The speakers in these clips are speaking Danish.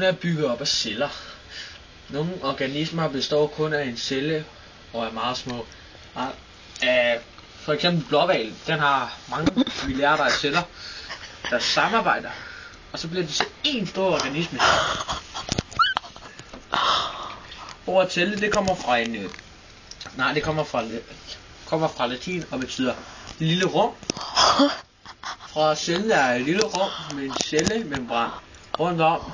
Hun er bygget op af celler. Nogle organismer består kun af en celle og er meget små. For eksempel blåhval, den har mange milliarder af celler, der samarbejder. Og så bliver det til en stor organisme. Ordet celle, det kommer fra kommer fra latin og betyder det lille rum. Fra cellen er et lille rum med en cellemembran rundt om.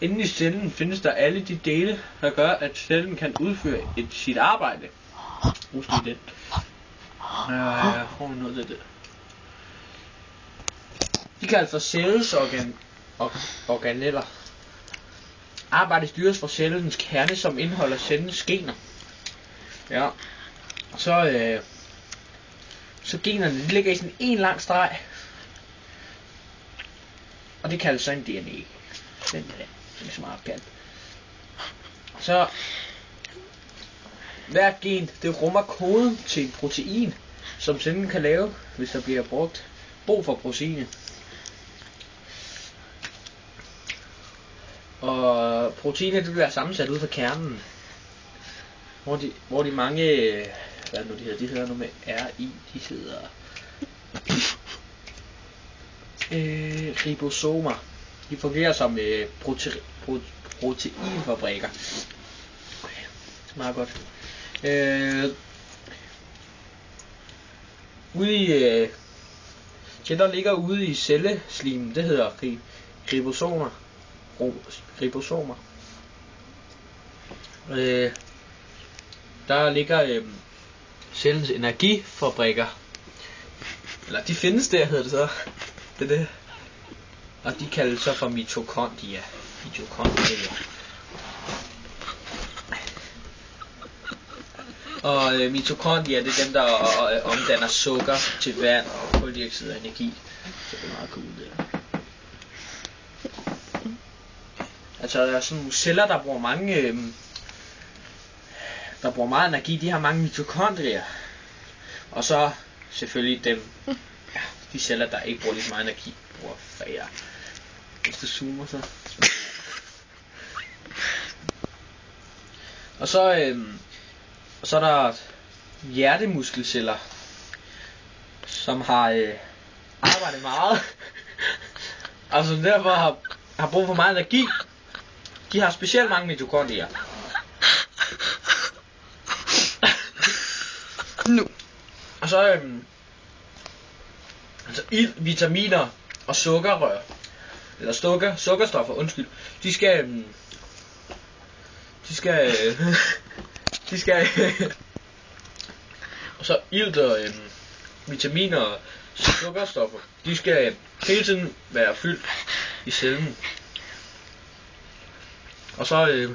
Inden i cellen findes der alle de dele, der gør, at cellen kan udføre sit arbejde. Husk lige den. De kaldes for cellens organeller. Arbejdet styres fra cellens kerne, som indeholder cellens gener. Ja. Så generne, de ligger i sådan en lang streg. Og det kaldes så en DNA. Den er så meget kaldt. Så hvert gen, det rummer koden til en protein, som cellen kan lave, hvis der bliver brug for proteinet. Og proteinet, det bliver sammensat ud fra kernen. Hvor de mange, hvad nu de hedder? De hedder nu med RI, de hedder ribosomer. De fungerer som proteinfabrikker. Meget godt. Det der ligger ude i celleslimen, det hedder ribosomer. Der ligger cellens energifabrikker. Eller de findes der, hedder det så. Det er det. Og de kaldes så for mitokondria. Og mitokondria, det er dem, der omdanner sukker til vand og koldioxid og energi. Så det er meget cool det. Altså der er sådan nogle celler, der bruger meget energi, de har mange mitokondrier. Og så selvfølgelig dem, de celler, der ikke bruger lige så meget energi, bruger færre. Hvis det zoomer så. Og så er der hjertemuskelceller, som har arbejdet meget. Altså derfor har brug for meget energi. De har specielt mange mitokondrier. Nu. Og så altså ild, vitaminer og sukkerrør, eller sukkerstoffer, undskyld. De skal og så ilt og vitaminer og sukkerstoffer, de skal hele tiden være fyldt i cellen. Og så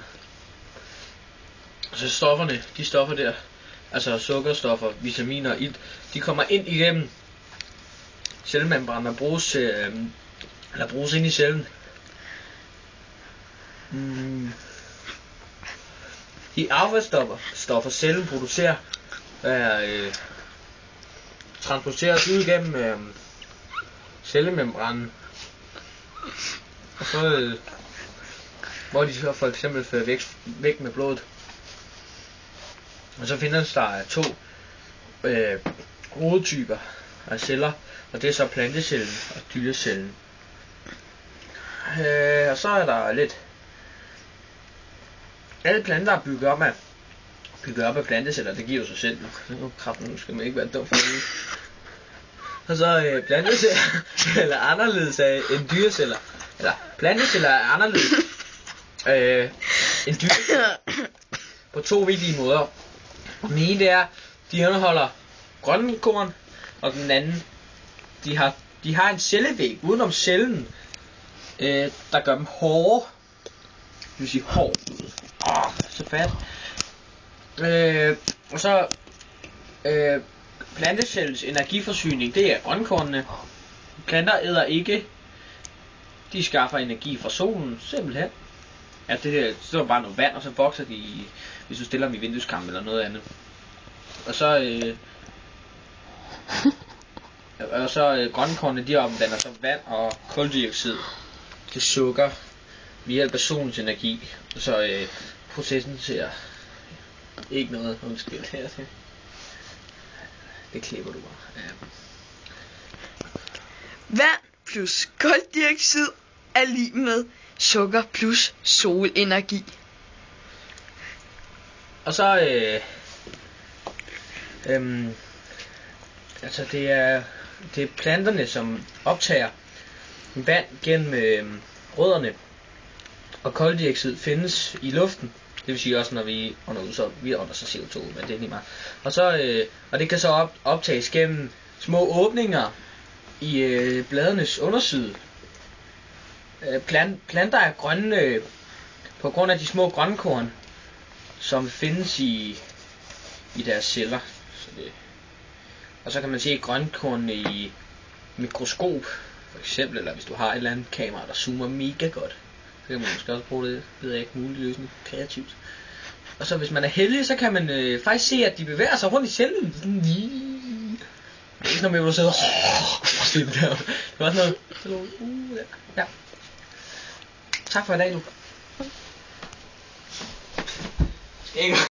stofferne, de stoffer der, altså sukkerstoffer, vitaminer og ilt, de kommer ind igennem cellemembranen og bruges ind i cellen. De affaldsstoffer cellen producerer transporteres ud igennem cellemembranen, og så hvor de så for eksempel fører væk med blodet. Og så findes der to hovedtyper af celler, og det er så plantecellen og dyrecellen. Og så er der lidt. Alle planter er bygget op af planteceller, det giver jo sig selv. Nu skal man ikke være dum for det. Og så planteceller eller anderledes end dyreceller. Eller planteceller er anderledes end dyreceller på to vigtige måder. Den ene det er, de indeholder grønkorn, og den anden, de har en cellevæg udenom cellen, der gør dem hårde. Det vil sige hård. Så fat. Og så plantecellens energiforsyning, det er grønkornene. Planter æder ikke. De skaffer energi fra solen, simpelthen. Ja, det er bare noget vand, og så vokser de, hvis du stiller dem i vindueskarmen eller noget andet. Og så grønkornene, de omdanner så vand og koldioxid til sukker. ved hjælp af solens energi. Så processen ser ikke noget undskyld her til. Det klipper du bare. Ja. Vand plus koldioxid er lig med sukker plus solenergi. Og så altså det er planterne, som optager vand gennem rødderne, og koldioxid findes i luften. Det vil sige også når vi ånder ud, så vi ånder så CO2, men det er lige meget. Og så og det kan så optages gennem små åbninger i bladenes underside. Planter er grønne på grund af de små grønkorn, som findes i deres celler. Og så kan man se grønkornene i mikroskop, for eksempel, eller hvis du har et eller andet kamera, der zoomer mega godt, så kan man måske også bruge det, ved jeg ikke, mulig løsning, kreativt. Og så hvis man er heldig, så kan man faktisk se, at de bevæger sig rundt i cellen. Det er ikke noget med, hvor du sidder det var sådan noget. Ja. Tak for i dag, du. Skal ikke